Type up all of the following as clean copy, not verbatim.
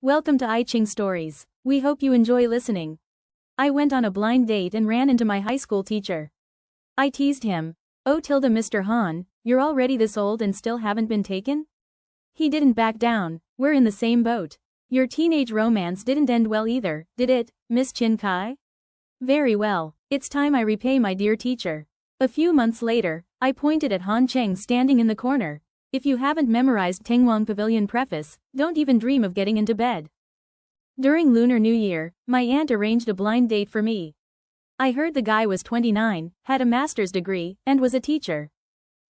Welcome to Aiqing Stories. We hope you enjoy listening. I went on a blind date and ran into my high school teacher. I teased him. Oh Mr. Han, you're already this old and still haven't been taken? He didn't back down. We're in the same boat. Your teenage romance didn't end well either, did it, Miss Chin Kai? Very well. It's time I repay my dear teacher. A few months later, I pointed at Han Cheng standing in the corner. If you haven't memorized Tengwang Pavilion preface, don't even dream of getting into bed. During Lunar New Year, my aunt arranged a blind date for me. I heard the guy was 29, had a master's degree, and was a teacher.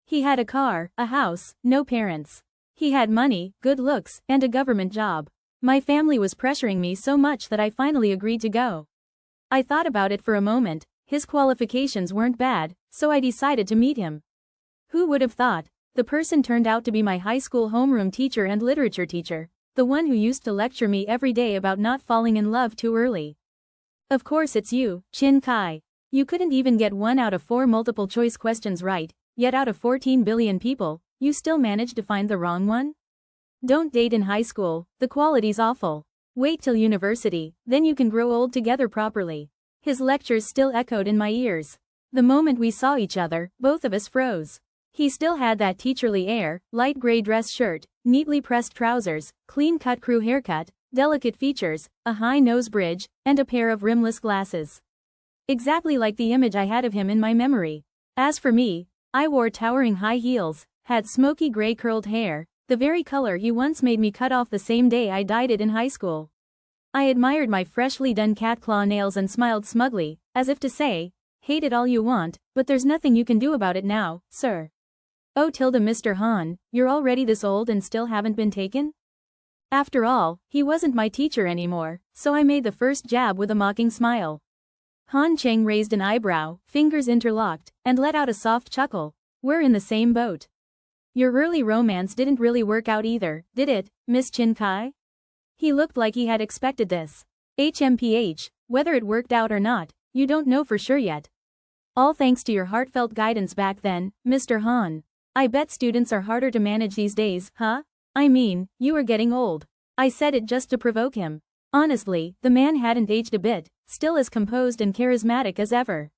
He had a car, a house, no parents. He had money, good looks, and a government job. My family was pressuring me so much that I finally agreed to go. I thought about it for a moment. His qualifications weren't bad, so I decided to meet him. Who would have thought? The person turned out to be my high school homeroom teacher and literature teacher, the one who used to lecture me every day about not falling in love too early. Of course it's you, Chin Kai. You couldn't even get 1 out of 4 multiple choice questions right, yet out of 14 billion people, you still managed to find the wrong one? Don't date in high school, the quality's awful. Wait till university, then you can grow old together properly. His lectures still echoed in my ears. The moment we saw each other, both of us froze. He still had that teacherly air, light gray dress shirt, neatly pressed trousers, clean-cut crew haircut, delicate features, a high nose bridge, and a pair of rimless glasses. Exactly like the image I had of him in my memory. As for me, I wore towering high heels, had smoky gray curled hair, the very color he once made me cut off the same day I dyed it in high school. I admired my freshly done cat claw nails and smiled smugly, as if to say, hate it all you want, but there's nothing you can do about it now, sir. Oh Mr. Han, you're already this old and still haven't been taken? After all, he wasn't my teacher anymore, so I made the first jab with a mocking smile. Han Cheng raised an eyebrow, fingers interlocked, and let out a soft chuckle. We're in the same boat. Your early romance didn't really work out either, did it, Miss Chin Kai? He looked like he had expected this. HMPH, whether it worked out or not, you don't know for sure yet. All thanks to your heartfelt guidance back then, Mr. Han. I bet students are harder to manage these days, huh? I mean, you are getting old. I said it just to provoke him. Honestly, the man hadn't aged a bit, still as composed and charismatic as ever.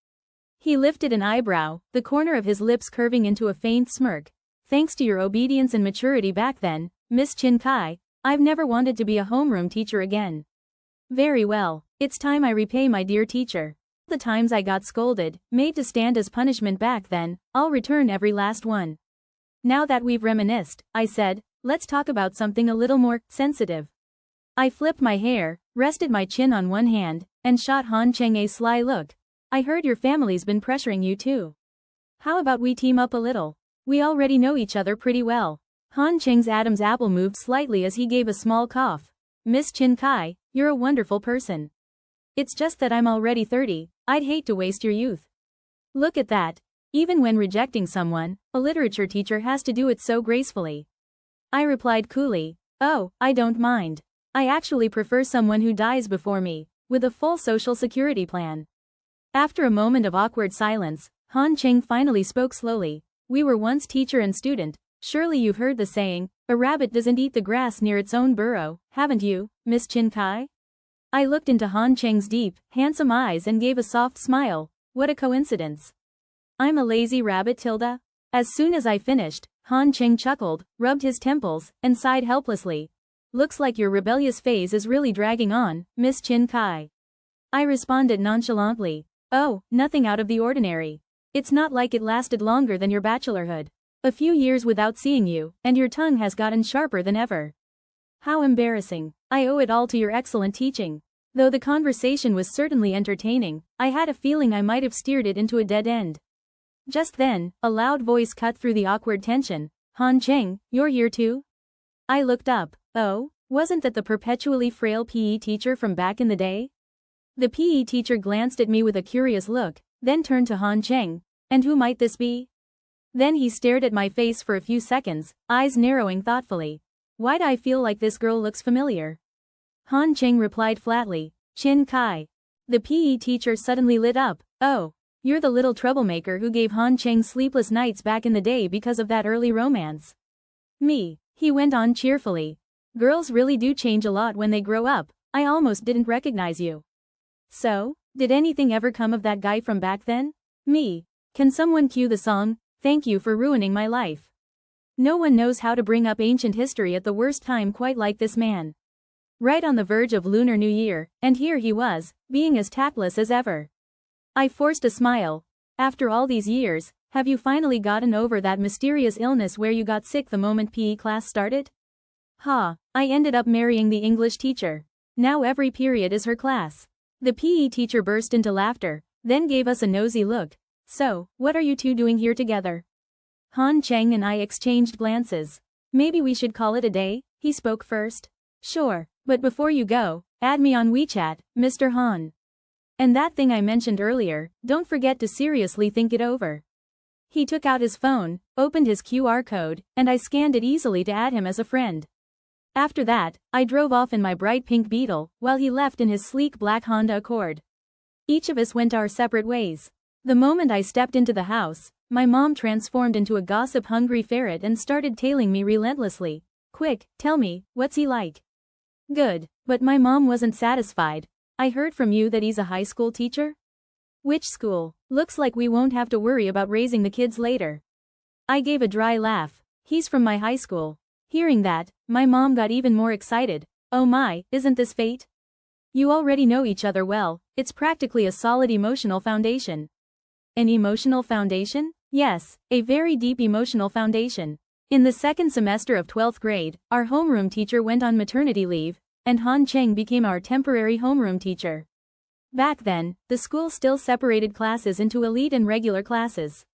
He lifted an eyebrow, the corner of his lips curving into a faint smirk. Thanks to your obedience and maturity back then, Miss Chin Kai, I've never wanted to be a homeroom teacher again. Very well, it's time I repay my dear teacher. The times I got scolded, made to stand as punishment back then, I'll return every last one. Now that we've reminisced, I said, let's talk about something a little more sensitive. I flipped my hair, rested my chin on one hand, and shot Han Cheng a sly look. I heard your family's been pressuring you too. How about we team up a little? We already know each other pretty well. Han Cheng's Adam's apple moved slightly as he gave a small cough. Miss Chin Kai, you're a wonderful person. It's just that I'm already 30, I'd hate to waste your youth. Look at that. Even when rejecting someone, a literature teacher has to do it so gracefully. I replied coolly, oh, I don't mind. I actually prefer someone who dies before me, with a full social security plan. After a moment of awkward silence, Han Cheng finally spoke slowly. We were once teacher and student. Surely you've heard the saying, a rabbit doesn't eat the grass near its own burrow, haven't you, Miss Chin Kai? I looked into Han Cheng's deep, handsome eyes and gave a soft smile. What a coincidence. I'm a lazy rabbit, Tilda. As soon as I finished, Han Cheng chuckled, rubbed his temples, and sighed helplessly. Looks like your rebellious phase is really dragging on, Miss Chin Kai. I responded nonchalantly. Oh, nothing out of the ordinary. It's not like it lasted longer than your bachelorhood. A few years without seeing you, and your tongue has gotten sharper than ever. How embarrassing. I owe it all to your excellent teaching. Though the conversation was certainly entertaining, I had a feeling I might have steered it into a dead end. Just then, a loud voice cut through the awkward tension. Han Cheng, you're here too? I looked up. Oh, wasn't that the perpetually frail PE teacher from back in the day? The PE teacher glanced at me with a curious look, then turned to Han Cheng. And who might this be? Then he stared at my face for a few seconds, eyes narrowing thoughtfully. Why'd I feel like this girl looks familiar? Han Cheng replied flatly, Chin Kai. The PE teacher suddenly lit up. Oh. You're the little troublemaker who gave Han Cheng sleepless nights back in the day because of that early romance. Me, he went on cheerfully. Girls really do change a lot when they grow up. I almost didn't recognize you. So, did anything ever come of that guy from back then? Me. Can someone cue the song, "Thank you for ruining my life"? No one knows how to bring up ancient history at the worst time quite like this man. Right on the verge of Lunar New Year, and here he was, being as tactless as ever. I forced a smile. After all these years, have you finally gotten over that mysterious illness where you got sick the moment PE class started? Ha, I ended up marrying the English teacher. Now every period is her class. The PE teacher burst into laughter, then gave us a nosy look. So, what are you two doing here together? Han Cheng and I exchanged glances. Maybe we should call it a day, he spoke first. Sure, but before you go, add me on WeChat, Mr. Han. And that thing I mentioned earlier, don't forget to seriously think it over. He took out his phone, opened his QR code, and I scanned it easily to add him as a friend. After that, I drove off in my bright pink Beetle, while he left in his sleek black Honda Accord. Each of us went our separate ways. The moment I stepped into the house, my mom transformed into a gossip-hungry ferret and started tailing me relentlessly. Quick, tell me, what's he like? Good, but my mom wasn't satisfied. I heard from you that he's a high school teacher? Which school? Looks like we won't have to worry about raising the kids later. I gave a dry laugh. He's from my high school. Hearing that, my mom got even more excited. Oh my, isn't this fate? You already know each other well, it's practically a solid emotional foundation. An emotional foundation? Yes, a very deep emotional foundation. In the second semester of 12th grade, our homeroom teacher went on maternity leave, and Han Cheng became our temporary homeroom teacher. Back then, the school still separated classes into elite and regular classes.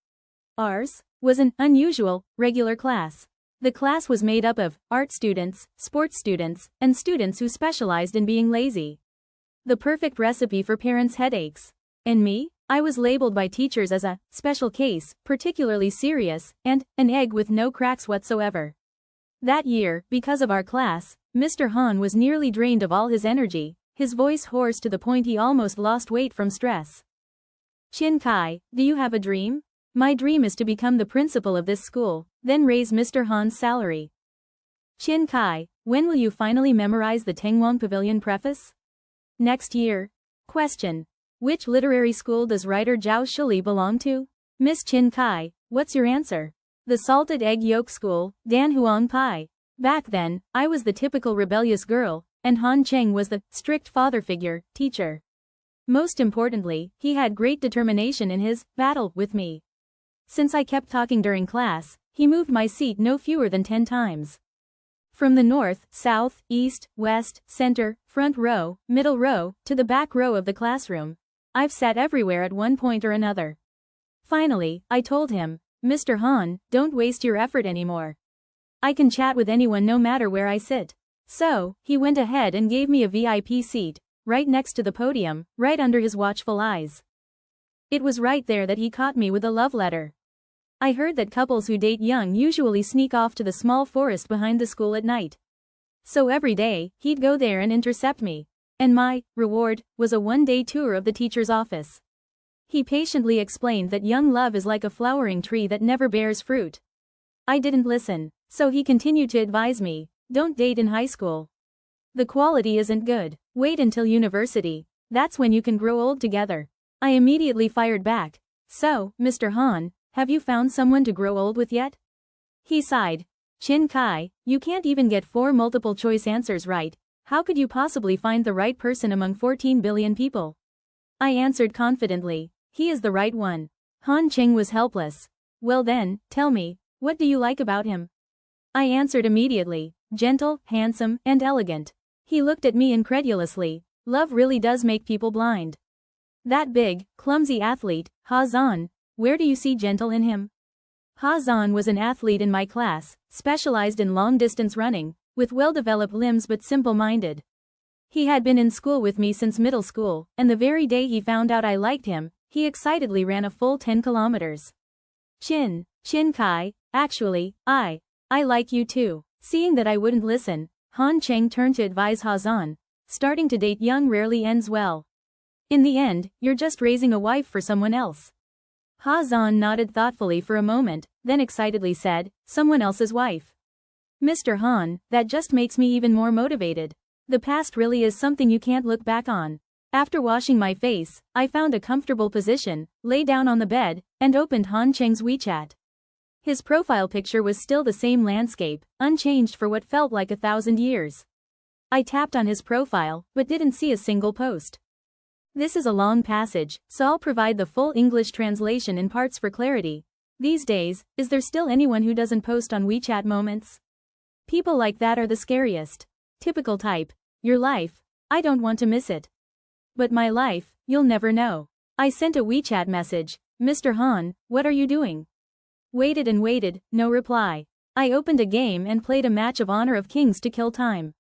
Ours was an unusual, regular class. The class was made up of art students, sports students, and students who specialized in being lazy. The perfect recipe for parents' headaches. And me? I was labeled by teachers as a special case, particularly serious, and an egg with no cracks whatsoever. That year, because of our class, Mr. Han was nearly drained of all his energy, his voice hoarse to the point he almost lost weight from stress. Chin Kai, do you have a dream? My dream is to become the principal of this school, then raise Mr. Han's salary. Chin Kai, when will you finally memorize the Tengwang Pavilion preface? Next year. Question. Which literary school does writer Zhao Shuli belong to? Miss Chin Kai, what's your answer? The Salted Egg Yolk School, Dan Huang Pai. Back then, I was the typical rebellious girl, and Han Cheng was the strict father figure, teacher. Most importantly, he had great determination in his battle with me. Since I kept talking during class, he moved my seat no fewer than 10 times. From the north, south, east, west, center, front row, middle row, to the back row of the classroom, I've sat everywhere at one point or another. Finally, I told him, Mr. Han, don't waste your effort anymore. I can chat with anyone no matter where I sit. So, he went ahead and gave me a VIP seat, right next to the podium, right under his watchful eyes. It was right there that he caught me with a love letter. I heard that couples who date young usually sneak off to the small forest behind the school at night. So every day, he'd go there and intercept me. And my reward was a one-day tour of the teacher's office. He patiently explained that young love is like a flowering tree that never bears fruit. I didn't listen, so he continued to advise me, don't date in high school. The quality isn't good. Wait until university. That's when you can grow old together. I immediately fired back. So, Mr. Han, have you found someone to grow old with yet? He sighed. Chin Kai, you can't even get 4 multiple-choice answers right. How could you possibly find the right person among 14 billion people? I answered confidently. He is the right one. Han Cheng was helpless. Well then, tell me, what do you like about him? I answered immediately. Gentle, handsome, and elegant. He looked at me incredulously. Love really does make people blind. That big, clumsy athlete, Ha Zan, where do you see gentle in him? Ha Zan was an athlete in my class, specialized in long-distance running, with well-developed limbs but simple-minded. He had been in school with me since middle school, and the very day he found out I liked him, he excitedly ran a full 10 kilometers. Chin Kai, actually, I like you too. Seeing that I wouldn't listen, Han Cheng turned to advise Ha Zan, starting to date young rarely ends well. In the end, you're just raising a wife for someone else. Ha Zan nodded thoughtfully for a moment, then excitedly said, someone else's wife. Mr. Han, that just makes me even more motivated. The past really is something you can't look back on. After washing my face, I found a comfortable position, lay down on the bed, and opened Han Cheng's WeChat. His profile picture was still the same landscape, unchanged for what felt like 1,000 years. I tapped on his profile, but didn't see a single post. This is a long passage, so I'll provide the full English translation in parts for clarity. These days, is there still anyone who doesn't post on WeChat moments? People like that are the scariest. Typical type. Your life. I don't want to miss it. But my life, you'll never know. I sent a WeChat message. Mr. Han, what are you doing? Waited and waited, no reply. I opened a game and played a match of Honor of Kings to kill time.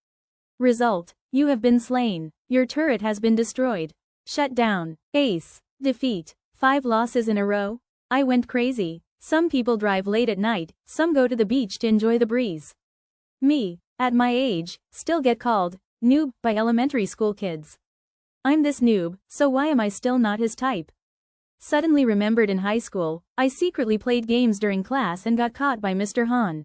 Result. You have been slain. Your turret has been destroyed. Shut down. Ace. Defeat. 5 losses in a row. I went crazy. Some people drive late at night, some go to the beach to enjoy the breeze. Me, at my age, still get called noob by elementary school kids. I'm this noob, so why am I still not his type? Suddenly remembered in high school, I secretly played games during class and got caught by Mr. Han.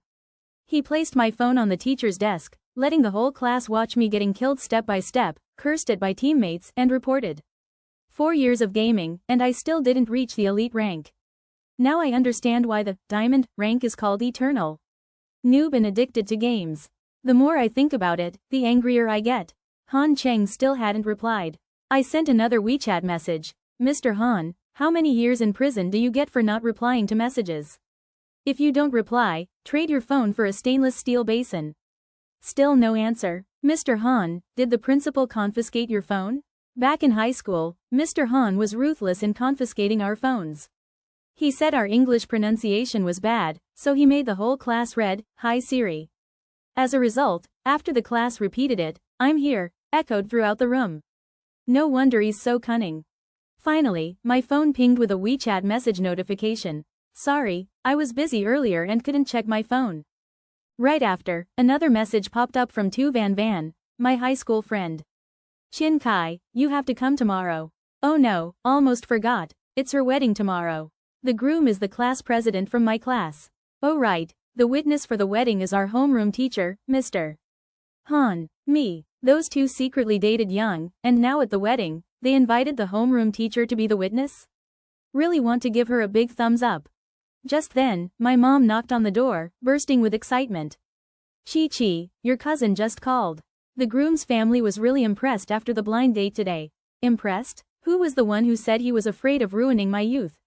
He placed my phone on the teacher's desk, letting the whole class watch me getting killed step by step, cursed at by teammates, and reported. 4 years of gaming, and I still didn't reach the elite rank. Now I understand why the diamond rank is called eternal. Noob and addicted to games. The more I think about it, the angrier I get. Han Cheng still hadn't replied. I sent another WeChat message. Mr. Han, how many years in prison do you get for not replying to messages? If you don't reply, trade your phone for a stainless steel basin. Still no answer. Mr. Han, did the principal confiscate your phone? Back in high school, Mr. Han was ruthless in confiscating our phones. He said our English pronunciation was bad, so he made the whole class read, "Hi Siri." As a result, after the class repeated it, "I'm here," echoed throughout the room. No wonder he's so cunning. Finally, my phone pinged with a WeChat message notification. Sorry, I was busy earlier and couldn't check my phone. Right after, another message popped up from Tu Van Van, my high school friend. Chin Kai, you have to come tomorrow. Oh no, almost forgot, it's her wedding tomorrow. The groom is the class president from my class. Oh right, the witness for the wedding is our homeroom teacher, Mr. Han. Me. Those two secretly dated young, and now at the wedding, they invited the homeroom teacher to be the witness? Really want to give her a big thumbs up. Just then, my mom knocked on the door, bursting with excitement. Chi, your cousin just called. The groom's family was really impressed after the blind date today. Impressed? Who was the one who said he was afraid of ruining my youth?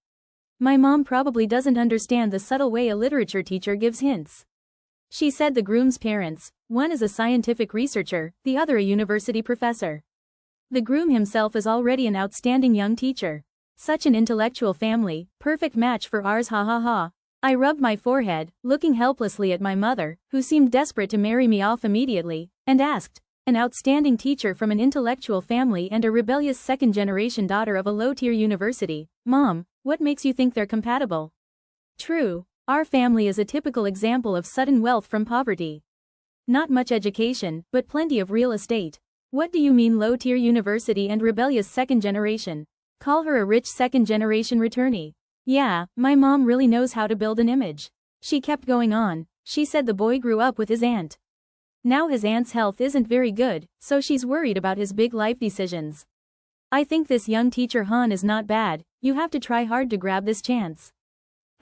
My mom probably doesn't understand the subtle way a literature teacher gives hints. She said the groom's parents, one is a scientific researcher, the other a university professor. The groom himself is already an outstanding young teacher. Such an intellectual family, perfect match for ours, ha ha ha. I rubbed my forehead, looking helplessly at my mother, who seemed desperate to marry me off immediately, and asked, an outstanding teacher from an intellectual family and a rebellious second-generation daughter of a low-tier university, Mom, what makes you think they're compatible? True, our family is a typical example of sudden wealth from poverty. Not much education, but plenty of real estate. What do you mean low-tier university and rebellious second-generation? Call her a rich second-generation returnee. Yeah, my mom really knows how to build an image. She kept going on. She said the boy grew up with his aunt. Now his aunt's health isn't very good, so she's worried about his big life decisions. I think this young teacher Han is not bad, you have to try hard to grab this chance.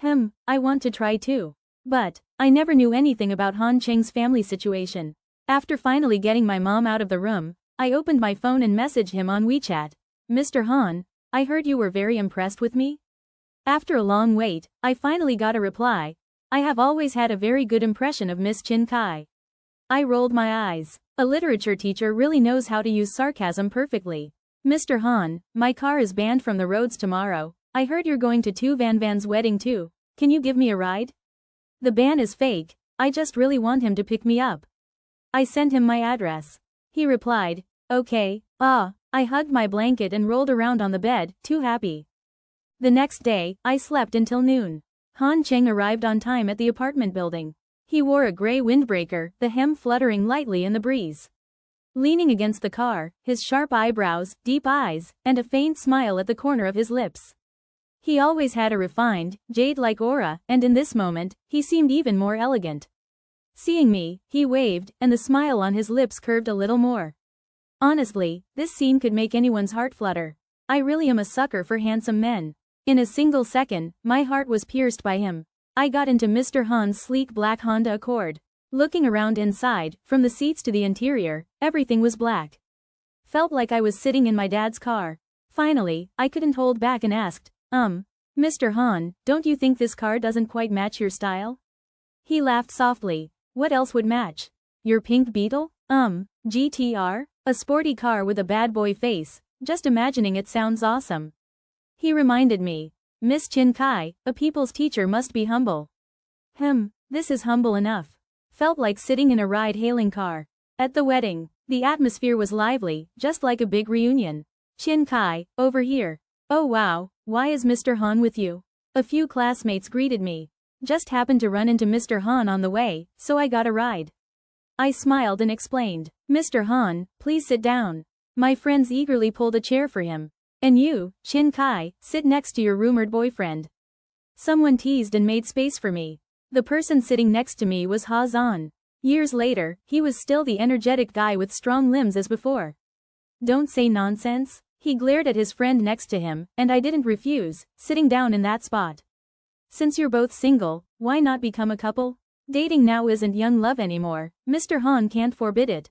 I want to try too. But, I never knew anything about Han Cheng's family situation. After finally getting my mom out of the room, I opened my phone and messaged him on WeChat. Mr. Han, I heard you were very impressed with me? After a long wait, I finally got a reply. I have always had a very good impression of Miss Chin Kai. I rolled my eyes. A literature teacher really knows how to use sarcasm perfectly. Mr. Han, my car is banned from the roads tomorrow. I heard you're going to Tu Van Van's wedding too. Can you give me a ride? The ban is fake. I just really want him to pick me up. I sent him my address. He replied, okay. I hugged my blanket and rolled around on the bed, too happy. The next day, I slept until noon. Han Cheng arrived on time at the apartment building. He wore a gray windbreaker, the hem fluttering lightly in the breeze. Leaning against the car, his sharp eyebrows, deep eyes, and a faint smile at the corner of his lips. He always had a refined, jade-like aura, and in this moment, he seemed even more elegant. Seeing me, he waved, and the smile on his lips curved a little more. Honestly, this scene could make anyone's heart flutter. I really am a sucker for handsome men. In a single second, my heart was pierced by him. I got into Mr. Han's sleek black Honda Accord. Looking around inside, from the seats to the interior, everything was black. Felt like I was sitting in my dad's car. Finally, I couldn't hold back and asked, Mr. Han, don't you think this car doesn't quite match your style? He laughed softly. What else would match? Your pink Beetle? GTR? A sporty car with a bad boy face, just imagining it sounds awesome. He reminded me. Miss Chin Kai, a people's teacher must be humble. This is humble enough. Felt like sitting in a ride-hailing car. At the wedding, the atmosphere was lively, just like a big reunion. Chin Kai, over here. Oh wow, why is Mr. Han with you? A few classmates greeted me. Just happened to run into Mr. Han on the way, so I got a ride. I smiled and explained. Mr. Han, please sit down. My friends eagerly pulled a chair for him. And you, Chin Kai, sit next to your rumored boyfriend. Someone teased and made space for me. The person sitting next to me was Ha Zan. Years later, he was still the energetic guy with strong limbs as before. Don't say nonsense. He glared at his friend next to him, and I didn't refuse, sitting down in that spot. Since you're both single, why not become a couple? Dating now isn't young love anymore, Mr. Han can't forbid it.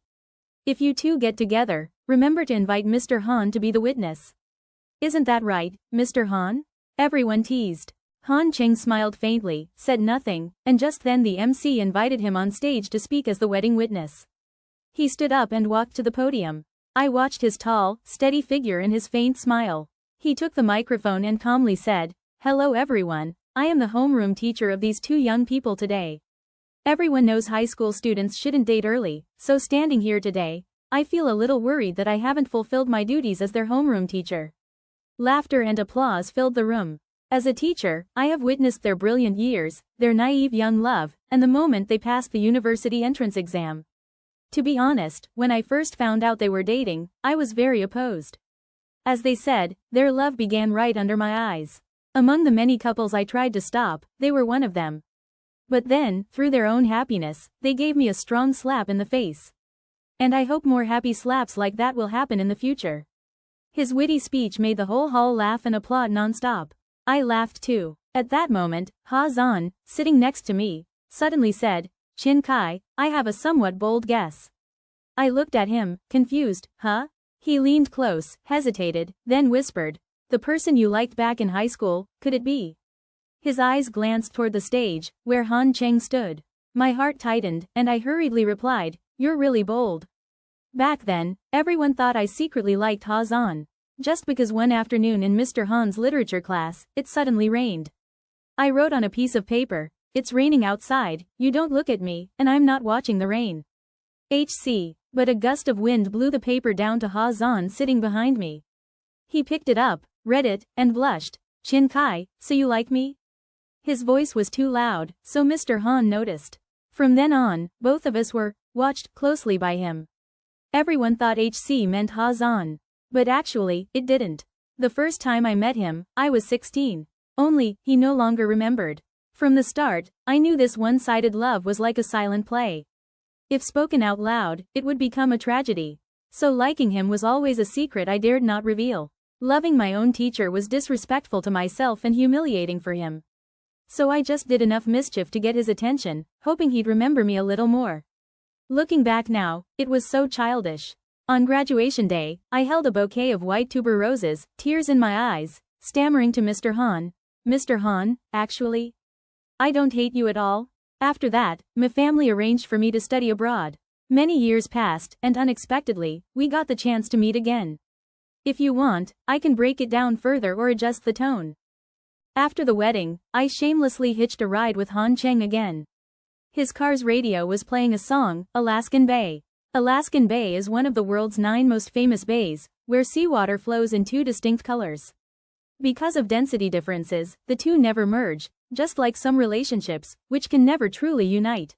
If you two get together, remember to invite Mr. Han to be the witness. Isn't that right, Mr. Han? Everyone teased. Han Cheng smiled faintly, said nothing, and just then the MC invited him on stage to speak as the wedding witness. He stood up and walked to the podium. I watched his tall, steady figure and his faint smile. He took the microphone and calmly said, "Hello everyone, I am the homeroom teacher of these two young people today. Everyone knows high school students shouldn't date early, so standing here today, I feel a little worried that I haven't fulfilled my duties as their homeroom teacher." Laughter and applause filled the room. As a teacher, I have witnessed their brilliant years, their naive young love, and the moment they passed the university entrance exam. To be honest, when I first found out they were dating, I was very opposed. As they said, their love began right under my eyes. Among the many couples I tried to stop, they were one of them. But then, through their own happiness, they gave me a strong slap in the face. And I hope more happy slaps like that will happen in the future. His witty speech made the whole hall laugh and applaud non-stop. I laughed too. At that moment, Ha Zan, sitting next to me, suddenly said, "Chin Kai, I have a somewhat bold guess." I looked at him, confused. Huh? He leaned close, hesitated, then whispered, "The person you liked back in high school, could it be?" His eyes glanced toward the stage, where Han Cheng stood. My heart tightened, and I hurriedly replied, "You're really bold." Back then, everyone thought I secretly liked Ha Zan. Just because one afternoon in Mr. Han's literature class, it suddenly rained. I wrote on a piece of paper, "It's raining outside, you don't look at me, and I'm not watching the rain. HC. But a gust of wind blew the paper down to Ha Zan sitting behind me. He picked it up, read it, and blushed. "Chin Kai, so you like me?" His voice was too loud, so Mr. Han noticed. From then on, both of us were watched closely by him. Everyone thought HC meant Ha Zan. But actually, it didn't. The first time I met him, I was 16. Only, he no longer remembered. From the start, I knew this one-sided love was like a silent play. If spoken out loud, it would become a tragedy. So liking him was always a secret I dared not reveal. Loving my own teacher was disrespectful to myself and humiliating for him. So I just did enough mischief to get his attention, hoping he'd remember me a little more. Looking back now, it was so childish. On graduation day, I held a bouquet of white tuber roses, tears in my eyes, stammering to Mr. Han, "Mr. Han, actually, I don't hate you at all." After that, my family arranged for me to study abroad. Many years passed, and unexpectedly, we got the chance to meet again. If you want, I can break it down further or adjust the tone. After the wedding, I shamelessly hitched a ride with Han Cheng again. His car's radio was playing a song, Alaskan Bay. Alaskan Bay is one of the world's 9 most famous bays, where seawater flows in 2 distinct colors. Because of density differences, the two never merge, just like some relationships, which can never truly unite.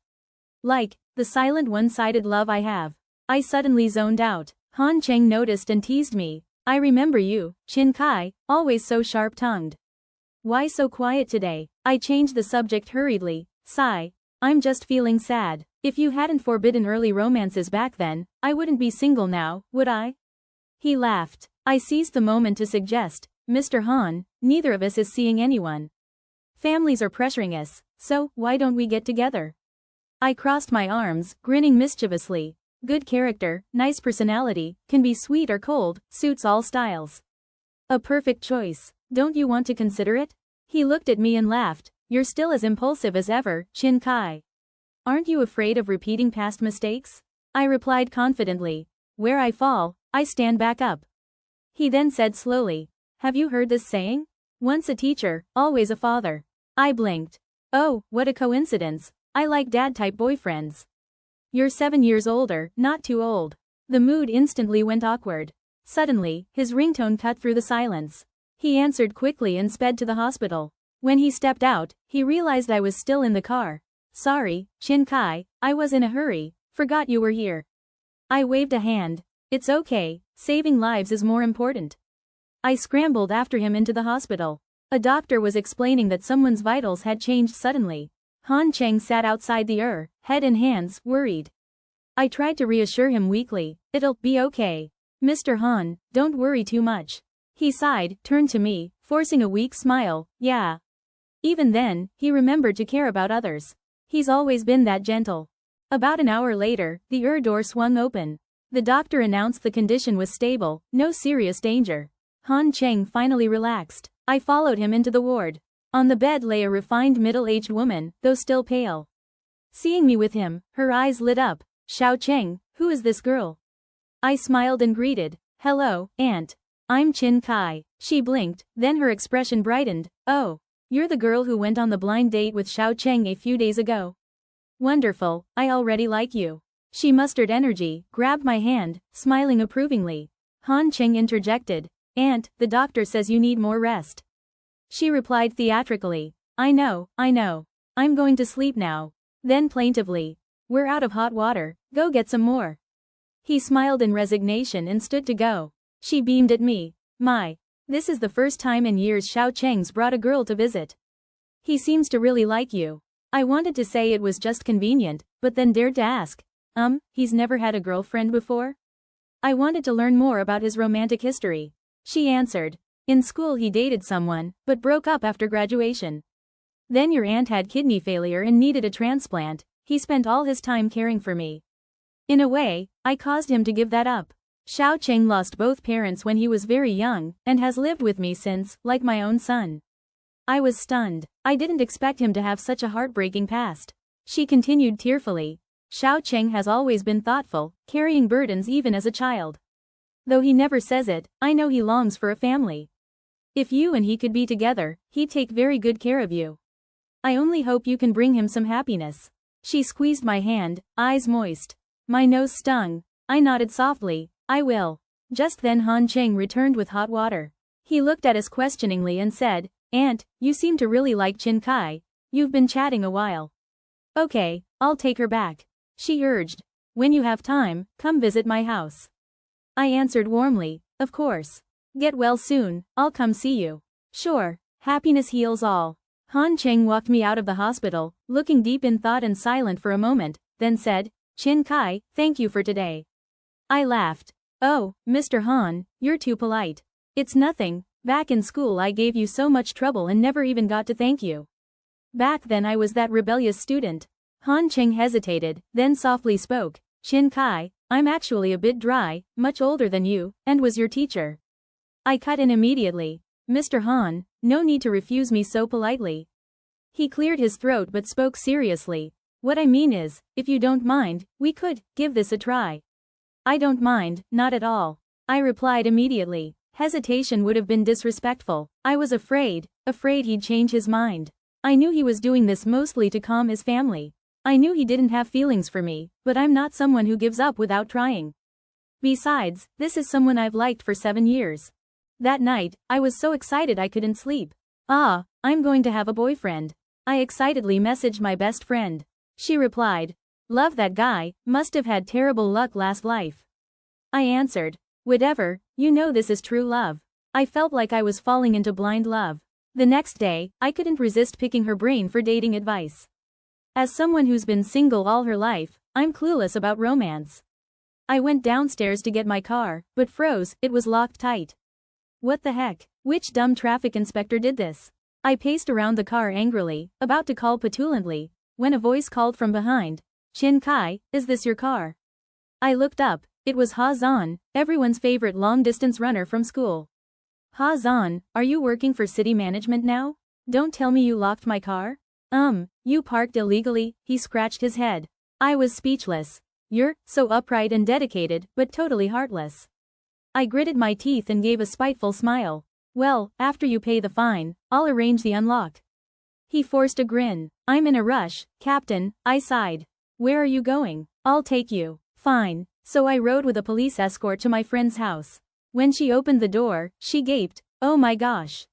Like the silent one-sided love I have. I suddenly zoned out. Han Cheng noticed and teased me. "I remember you, Chin Kai, always so sharp-tongued. Why so quiet today?" I changed the subject hurriedly. "Sigh. I'm just feeling sad." If you hadn't forbidden early romances back then, I wouldn't be single now, would I? He laughed. I seized the moment to suggest, Mr. Han, neither of us is seeing anyone. Families are pressuring us, so why don't we get together? I crossed my arms, grinning mischievously. Good character, nice personality, can be sweet or cold, suits all styles. A perfect choice. Don't you want to consider it? He looked at me and laughed. You're still as impulsive as ever, Chin Kai. Aren't you afraid of repeating past mistakes? I replied confidently. Where I fall, I stand back up. He then said slowly. Have you heard this saying? Once a teacher, always a father. I blinked. Oh, what a coincidence. I like dad-type boyfriends. You're 7 years older, not too old. The mood instantly went awkward. Suddenly, his ringtone cut through the silence. He answered quickly and sped to the hospital. When he stepped out, he realized I was still in the car. Sorry, Chin Kai, I was in a hurry, forgot you were here. I waved a hand. It's okay, saving lives is more important. I scrambled after him into the hospital. A doctor was explaining that someone's vitals had changed suddenly. Han Cheng sat outside the head in hands, worried. I tried to reassure him weakly. It'll be okay. Mr. Han, don't worry too much. He sighed, turned to me, forcing a weak smile. Yeah. Even then, he remembered to care about others. He's always been that gentle. About an hour later, the door swung open. The doctor announced the condition was stable, no serious danger. Han Cheng finally relaxed. I followed him into the ward. On the bed lay a refined middle-aged woman, though still pale. Seeing me with him, her eyes lit up. Xiao Cheng, who is this girl? I smiled and greeted. Hello, Aunt. I'm Chin Kai. She blinked, then her expression brightened. Oh, you're the girl who went on the blind date with Xiao Cheng a few days ago. Wonderful, I already like you. She mustered energy, grabbed my hand, smiling approvingly. Han Cheng interjected. Aunt, the doctor says you need more rest. She replied theatrically. I know. I'm going to sleep now. Then plaintively. We're out of hot water, go get some more. He smiled in resignation and stood to go. She beamed at me. This is the first time in years Xiao Cheng's brought a girl to visit. He seems to really like you. I wanted to say it was just convenient, but then dared to ask. He's never had a girlfriend before? I wanted to learn more about his romantic history. She answered. In school he dated someone, but broke up after graduation. Then your aunt had kidney failure and needed a transplant. He spent all his time caring for me. In a way, I caused him to give that up. Xiao Cheng lost both parents when he was very young, and has lived with me since, like my own son. I was stunned. I didn't expect him to have such a heartbreaking past. She continued tearfully. Xiao Cheng has always been thoughtful, carrying burdens even as a child. Though he never says it, I know he longs for a family. If you and he could be together, he'd take very good care of you. I only hope you can bring him some happiness. She squeezed my hand, eyes moist. My nose stung. I nodded softly. I will. Just then Han Cheng returned with hot water. He looked at us questioningly and said, Aunt, you seem to really like Chin Kai. You've been chatting a while. Okay, I'll take her back. She urged. When you have time, come visit my house. I answered warmly, of course. Get well soon, I'll come see you. Sure, happiness heals all. Han Cheng walked me out of the hospital, looking deep in thought and silent for a moment, then said, Chin Kai, thank you for today. I laughed. Oh, Mr. Han, you're too polite. It's nothing, back in school I gave you so much trouble and never even got to thank you. Back then I was that rebellious student. Han Cheng hesitated, then softly spoke, Chin Kai, I'm actually a bit dry, much older than you, and was your teacher. I cut in immediately. Mr. Han, no need to refuse me so politely. He cleared his throat but spoke seriously. What I mean is, if you don't mind, we could give this a try. I don't mind, not at all. I replied immediately. Hesitation would have been disrespectful. I was afraid he'd change his mind. I knew he was doing this mostly to calm his family. I knew he didn't have feelings for me, but I'm not someone who gives up without trying. Besides, this is someone I've liked for 7 years. That night, I was so excited I couldn't sleep. I'm going to have a boyfriend. I excitedly messaged my best friend. She replied, love that guy, must have had terrible luck last life. I answered, whatever, you know this is true love. I felt like I was falling into blind love. The next day, I couldn't resist picking her brain for dating advice. As someone who's been single all her life, I'm clueless about romance. I went downstairs to get my car, but froze, it was locked tight. What the heck? Which dumb traffic inspector did this? I paced around the car angrily, about to call petulantly, when a voice called from behind. Chin Kai, is this your car? I looked up, it was Ha Zan, everyone's favorite long-distance runner from school. Ha Zan, are you working for city management now? Don't tell me you locked my car? You parked illegally, he scratched his head. I was speechless. You're so upright and dedicated, but totally heartless. I gritted my teeth and gave a spiteful smile. Well, after you pay the fine, I'll arrange the unlock. He forced a grin. I'm in a rush, Captain, I sighed. Where are you going? I'll take you. Fine. So I rode with a police escort to my friend's house. When she opened the door, she gaped, oh my gosh.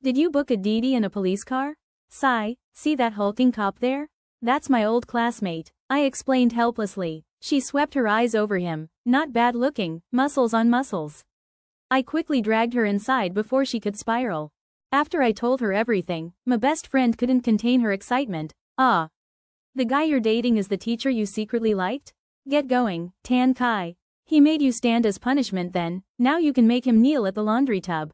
Did you book a DD in a police car? Sigh, see that hulking cop there? That's my old classmate, I explained helplessly. She swept her eyes over him, not bad looking, muscles on muscles. I quickly dragged her inside before she could spiral. After I told her everything, my best friend couldn't contain her excitement. Ah. The guy you're dating is the teacher you secretly liked? Get going, Tan Kai. He made you stand as punishment then, now you can make him kneel at the laundry tub.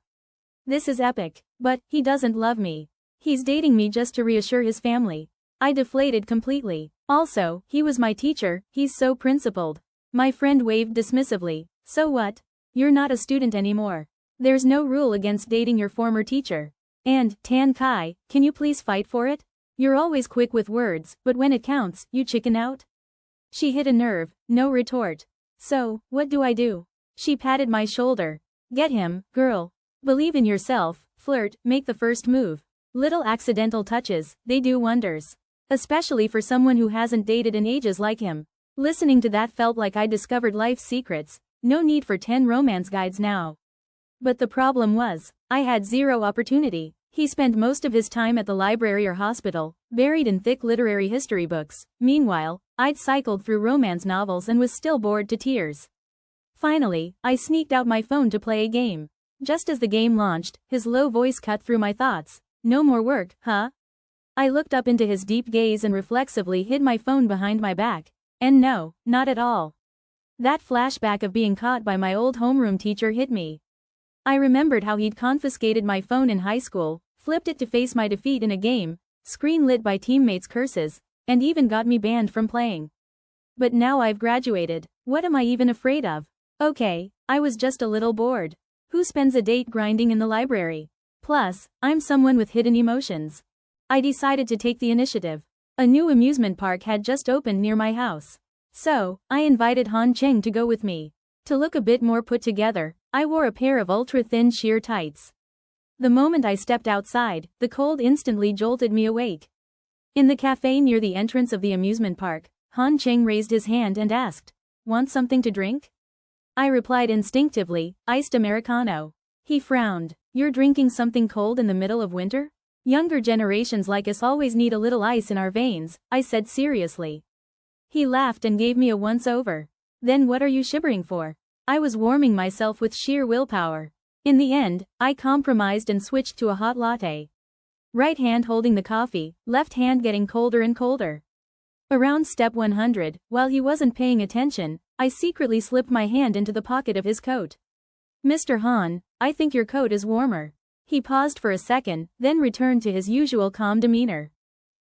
This is epic, but he doesn't love me. He's dating me just to reassure his family. I deflated completely. Also, he was my teacher, he's so principled. My friend waved dismissively. So what? You're not a student anymore. There's no rule against dating your former teacher. And, Tan Kai, can you please fight for it? You're always quick with words, but when it counts, you chicken out? She hit a nerve, no retort. So, what do I do? She patted my shoulder. Get him, girl. Believe in yourself, flirt, make the first move. Little accidental touches, they do wonders. Especially for someone who hasn't dated in ages like him. Listening to that felt like I discovered life's secrets. No need for 10 romance guides now. But the problem was, I had zero opportunity. He spent most of his time at the library or hospital, buried in thick literary history books. Meanwhile, I'd cycled through romance novels and was still bored to tears. Finally, I sneaked out my phone to play a game. Just as the game launched, his low voice cut through my thoughts. No more work, huh? I looked up into his deep gaze and reflexively hid my phone behind my back. And no, not at all. That flashback of being caught by my old homeroom teacher hit me. I remembered how he'd confiscated my phone in high school, flipped it to face my defeat in a game, screen lit by teammates' curses, and even got me banned from playing. But now I've graduated, what am I even afraid of? Okay, I was just a little bored. Who spends a date grinding in the library? Plus, I'm someone with hidden emotions. I decided to take the initiative. A new amusement park had just opened near my house. So, I invited Han Cheng to go with me. To look a bit more put together, I wore a pair of ultra-thin sheer tights. The moment I stepped outside, the cold instantly jolted me awake. In the cafe near the entrance of the amusement park, Han Cheng raised his hand and asked, "Want something to drink?" I replied instinctively, "Iced Americano." He frowned. "You're drinking something cold in the middle of winter? Younger generations like us always need a little ice in our veins," I said seriously. He laughed and gave me a once-over. "Then what are you shivering for?" I was warming myself with sheer willpower. In the end, I compromised and switched to a hot latte. Right hand holding the coffee, left hand getting colder and colder. Around step 100, while he wasn't paying attention, I secretly slipped my hand into the pocket of his coat. "Mr. Han, I think your coat is warmer." He paused for a second, then returned to his usual calm demeanor.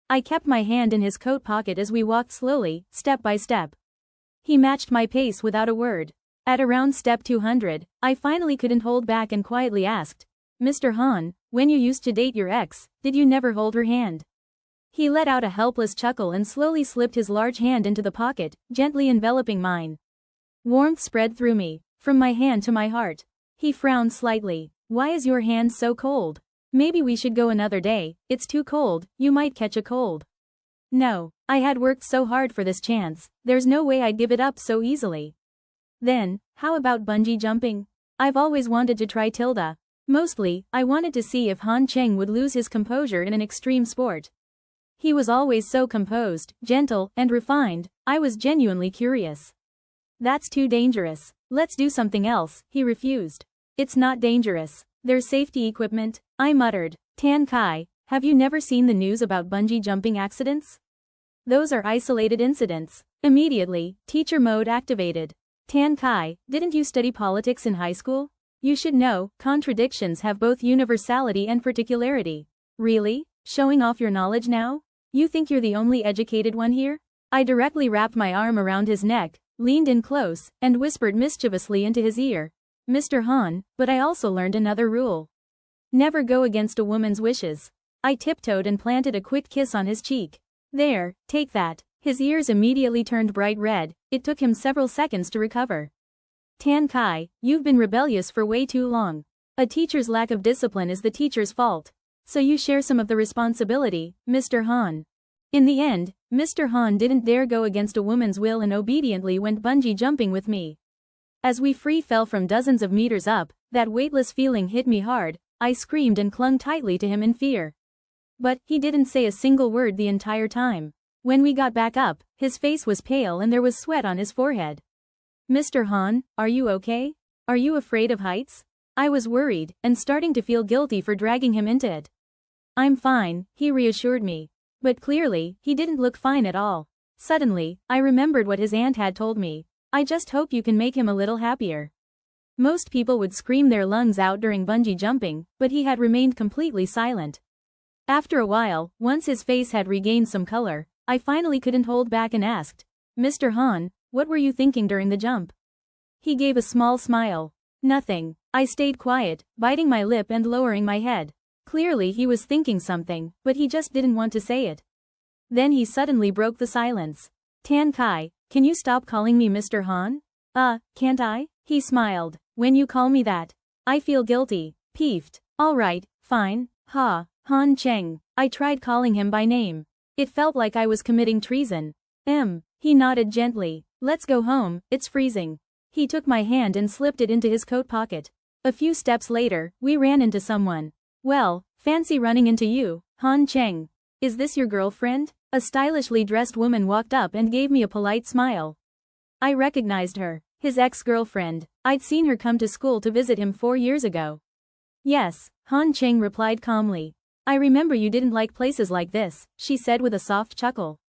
I kept my hand in his coat pocket as we walked slowly, step by step. He matched my pace without a word. At around step 200, I finally couldn't hold back and quietly asked, "Mr. Han, when you used to date your ex, did you never hold her hand?" He let out a helpless chuckle and slowly slipped his large hand into the pocket, gently enveloping mine. Warmth spread through me, from my hand to my heart. He frowned slightly. "Why is your hand so cold? Maybe we should go another day, it's too cold, you might catch a cold." No, I had worked so hard for this chance, there's no way I'd give it up so easily. Then, how about bungee jumping? I've always wanted to try tilde. Mostly, I wanted to see if Han Cheng would lose his composure in an extreme sport. He was always so composed, gentle, and refined, I was genuinely curious. "That's too dangerous. Let's do something else," he refused. "It's not dangerous. There's safety equipment," I muttered. "Tan Kai, have you never seen the news about bungee jumping accidents? Those are isolated incidents. Immediately, teacher mode activated. Tan Kai, didn't you study politics in high school? You should know, contradictions have both universality and particularity. Really? Showing off your knowledge now? You think you're the only educated one here? I directly wrapped my arm around his neck, leaned in close, and whispered mischievously into his ear. Mr. Han, but I also learned another rule. Never go against a woman's wishes. I tiptoed and planted a quick kiss on his cheek. There, take that. His ears immediately turned bright red. It took him several seconds to recover. Tan Kai, you've been rebellious for way too long. A teacher's lack of discipline is the teacher's fault. So you share some of the responsibility, Mr. Han. In the end, Mr. Han didn't dare go against a woman's will and obediently went bungee jumping with me. As we free fell from dozens of meters up, that weightless feeling hit me hard. I screamed and clung tightly to him in fear. But he didn't say a single word the entire time. When we got back up, his face was pale and there was sweat on his forehead. Mr. Han, are you okay? Are you afraid of heights? I was worried, and starting to feel guilty for dragging him into it. I'm fine, he reassured me. But clearly, he didn't look fine at all. Suddenly, I remembered what his aunt had told me. I just hope you can make him a little happier. Most people would scream their lungs out during bungee jumping, but he had remained completely silent. After a while, once his face had regained some color, I finally couldn't hold back and asked, Mr. Han, what were you thinking during the jump? He gave a small smile. Nothing. I stayed quiet, biting my lip and lowering my head. Clearly he was thinking something, but he just didn't want to say it. Then he suddenly broke the silence. Tan Kai, can you stop calling me Mr. Han? Can't I? He smiled. When you call me that, I feel guilty. Peeved. Alright, fine. Han Cheng. I tried calling him by name. It felt like I was committing treason. He nodded gently. Let's go home, it's freezing. He took my hand and slipped it into his coat pocket. A few steps later, we ran into someone. Well, fancy running into you, Han Cheng. Is this your girlfriend? A stylishly dressed woman walked up and gave me a polite smile. I recognized her. His ex-girlfriend. I'd seen her come to school to visit him 4 years ago. Yes, Han Cheng replied calmly. I remember you didn't like places like this, she said with a soft chuckle.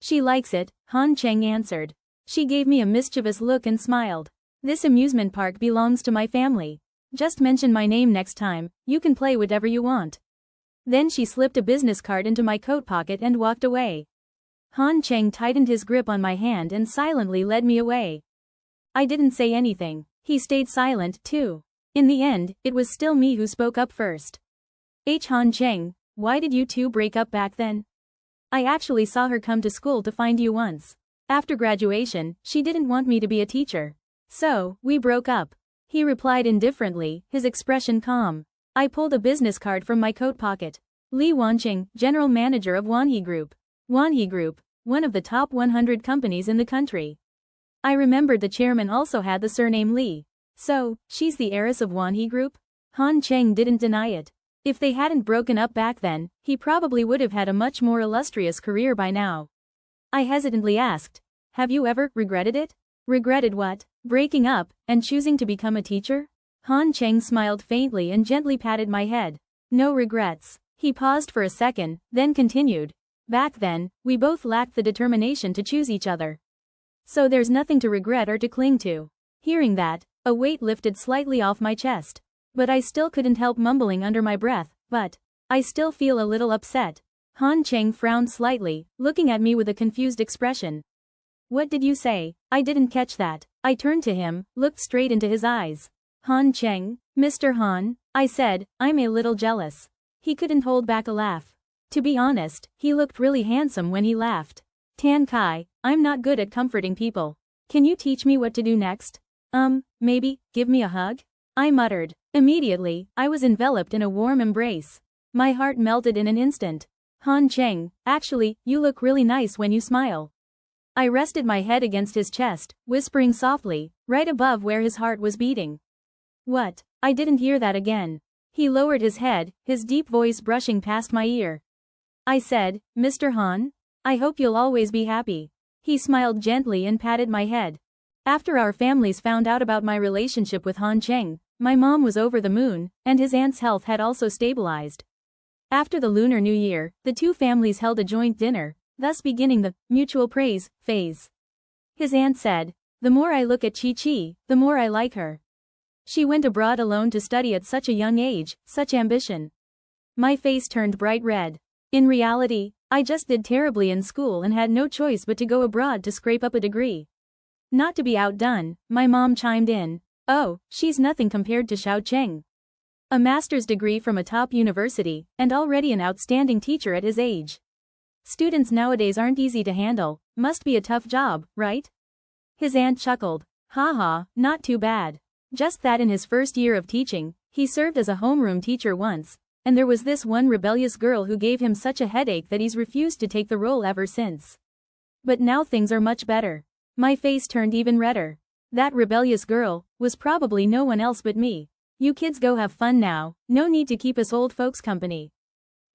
She likes it, Han Cheng answered. She gave me a mischievous look and smiled. This amusement park belongs to my family. Just mention my name next time, you can play whatever you want. Then she slipped a business card into my coat pocket and walked away. Han Cheng tightened his grip on my hand and silently led me away. I didn't say anything. He stayed silent, too. In the end, it was still me who spoke up first. Han Cheng, why did you two break up back then? I actually saw her come to school to find you once. After graduation, she didn't want me to be a teacher. So, we broke up. He replied indifferently, his expression calm. I pulled a business card from my coat pocket. Li Wanqing, general manager of Wanhe Group. Wanhe Group, one of the top 100 companies in the country. I remembered the chairman also had the surname Li. So, she's the heiress of Wanhe Group? Han Cheng didn't deny it. If they hadn't broken up back then, he probably would have had a much more illustrious career by now. I hesitantly asked, have you ever regretted it? Regretted what? Breaking up, and choosing to become a teacher? Han Cheng smiled faintly and gently patted my head. No regrets. He paused for a second, then continued. Back then, we both lacked the determination to choose each other. So there's nothing to regret or to cling to. Hearing that, a weight lifted slightly off my chest. But I still couldn't help mumbling under my breath, but I still feel a little upset. Han Cheng frowned slightly, looking at me with a confused expression. What did you say? I didn't catch that. I turned to him, looked straight into his eyes. Han Cheng, Mr. Han, I said, I'm a little jealous. He couldn't hold back a laugh. To be honest, he looked really handsome when he laughed. Tan Kai, I'm not good at comforting people. Can you teach me what to do next? Maybe, give me a hug? I muttered. Immediately, I was enveloped in a warm embrace. My heart melted in an instant. Han Cheng, actually, you look really nice when you smile. I rested my head against his chest, whispering softly, right above where his heart was beating. What? I didn't hear that again. He lowered his head, his deep voice brushing past my ear. I said, Mr. Han? I hope you'll always be happy. He smiled gently and patted my head. After our families found out about my relationship with Han Cheng, my mom was over the moon, and his aunt's health had also stabilized. After the Lunar New Year, the two families held a joint dinner, thus beginning the mutual praise phase. His aunt said, "The more I look at Chi-Chi, the more I like her. She went abroad alone to study at such a young age, such ambition." My face turned bright red. In reality, I just did terribly in school and had no choice but to go abroad to scrape up a degree. Not to be outdone, my mom chimed in, "Oh, she's nothing compared to Xiao Cheng. A master's degree from a top university, and already an outstanding teacher at his age. Students nowadays aren't easy to handle, must be a tough job, right?" His aunt chuckled, "Haha, not too bad. Just that in his first year of teaching, he served as a homeroom teacher once, and there was this one rebellious girl who gave him such a headache that he's refused to take the role ever since. But now things are much better." My face turned even redder. That rebellious girl was probably no one else but me. "You kids go have fun now, no need to keep us old folks company."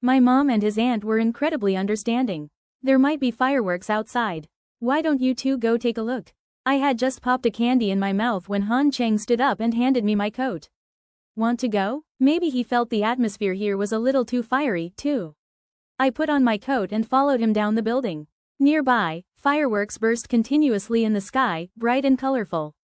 My mom and his aunt were incredibly understanding. "There might be fireworks outside. Why don't you two go take a look?" I had just popped a candy in my mouth when Han Cheng stood up and handed me my coat. "Want to go?" Maybe he felt the atmosphere here was a little too fiery, too. I put on my coat and followed him down the building. Nearby, fireworks burst continuously in the sky, bright and colorful.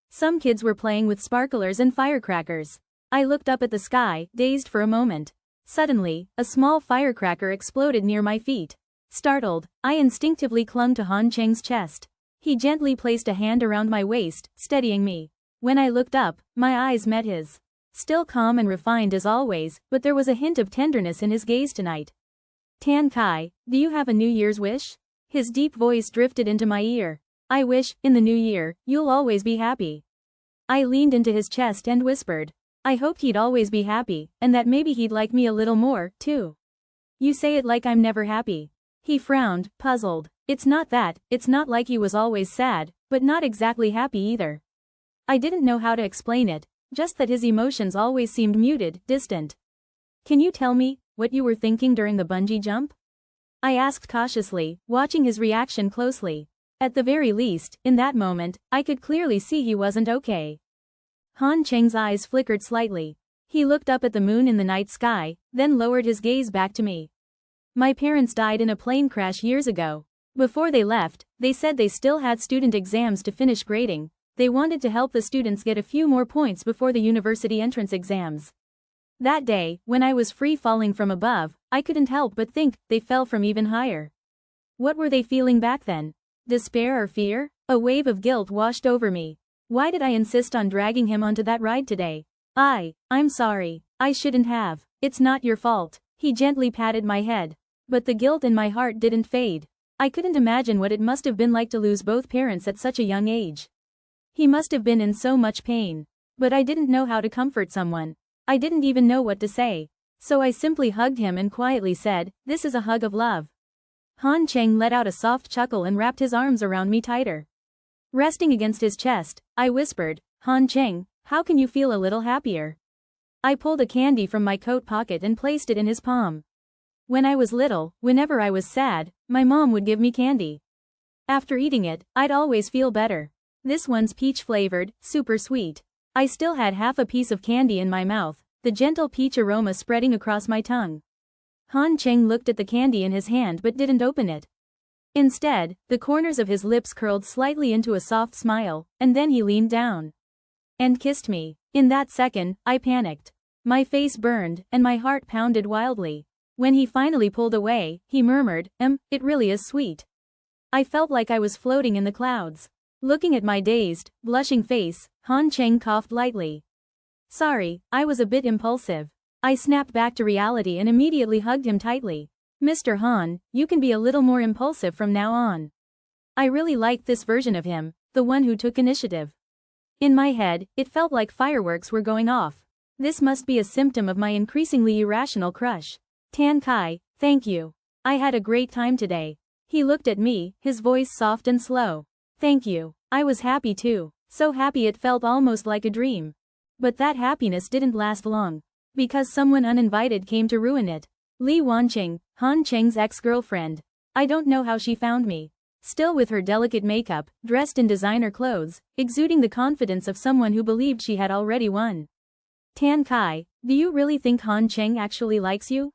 Some kids were playing with sparklers and firecrackers. I looked up at the sky, dazed for a moment. Suddenly, a small firecracker exploded near my feet. Startled, I instinctively clung to Han Cheng's chest. He gently placed a hand around my waist, steadying me. When I looked up, my eyes met his. Still calm and refined as always, but there was a hint of tenderness in his gaze tonight. "Tan Kai, do you have a New Year's wish?" His deep voice drifted into my ear. "I wish, in the new year, you'll always be happy." I leaned into his chest and whispered. I hoped he'd always be happy, and that maybe he'd like me a little more, too. "You say it like I'm never happy." He frowned, puzzled. "It's not that, it's not like he was always sad, but not exactly happy either." I didn't know how to explain it, just that his emotions always seemed muted, distant. "Can you tell me what you were thinking during the bungee jump?" I asked cautiously, watching his reaction closely. At the very least, in that moment, I could clearly see he wasn't okay. Han Cheng's eyes flickered slightly. He looked up at the moon in the night sky, then lowered his gaze back to me. "My parents died in a plane crash years ago. Before they left, they said they still had student exams to finish grading. They wanted to help the students get a few more points before the university entrance exams. That day, when I was free falling from above, I couldn't help but think they fell from even higher." What were they feeling back then? Despair or fear? A wave of guilt washed over me. Why did I insist on dragging him onto that ride today? I'm sorry. I shouldn't have. "It's not your fault." He gently patted my head. But the guilt in my heart didn't fade. I couldn't imagine what it must have been like to lose both parents at such a young age. He must have been in so much pain. But I didn't know how to comfort someone. I didn't even know what to say. So I simply hugged him and quietly said, "This is a hug of love." Han Cheng let out a soft chuckle and wrapped his arms around me tighter. Resting against his chest, I whispered, "Han Cheng, how can you feel a little happier?" I pulled a candy from my coat pocket and placed it in his palm. When I was little, whenever I was sad, my mom would give me candy. After eating it, I'd always feel better. This one's peach-flavored, super sweet. I still had half a piece of candy in my mouth, the gentle peach aroma spreading across my tongue. Han Cheng looked at the candy in his hand but didn't open it. Instead, the corners of his lips curled slightly into a soft smile, and then he leaned down and kissed me. In that second, I panicked. My face burned, and my heart pounded wildly. When he finally pulled away, he murmured, "It really is sweet." I felt like I was floating in the clouds. Looking at my dazed, blushing face, Han Cheng coughed lightly. "Sorry, I was a bit impulsive." I snapped back to reality and immediately hugged him tightly. "Mr. Han, you can be a little more impulsive from now on." I really liked this version of him, the one who took initiative. In my head, it felt like fireworks were going off. This must be a symptom of my increasingly irrational crush. "Tan Kai, thank you. I had a great time today." He looked at me, his voice soft and slow. "Thank you. I was happy too, so happy it felt almost like a dream." But that happiness didn't last long. Because someone uninvited came to ruin it. Li Wanqing, Han Cheng's ex-girlfriend. I don't know how she found me. Still with her delicate makeup, dressed in designer clothes, exuding the confidence of someone who believed she had already won. "Tan Kai, do you really think Han Cheng actually likes you?"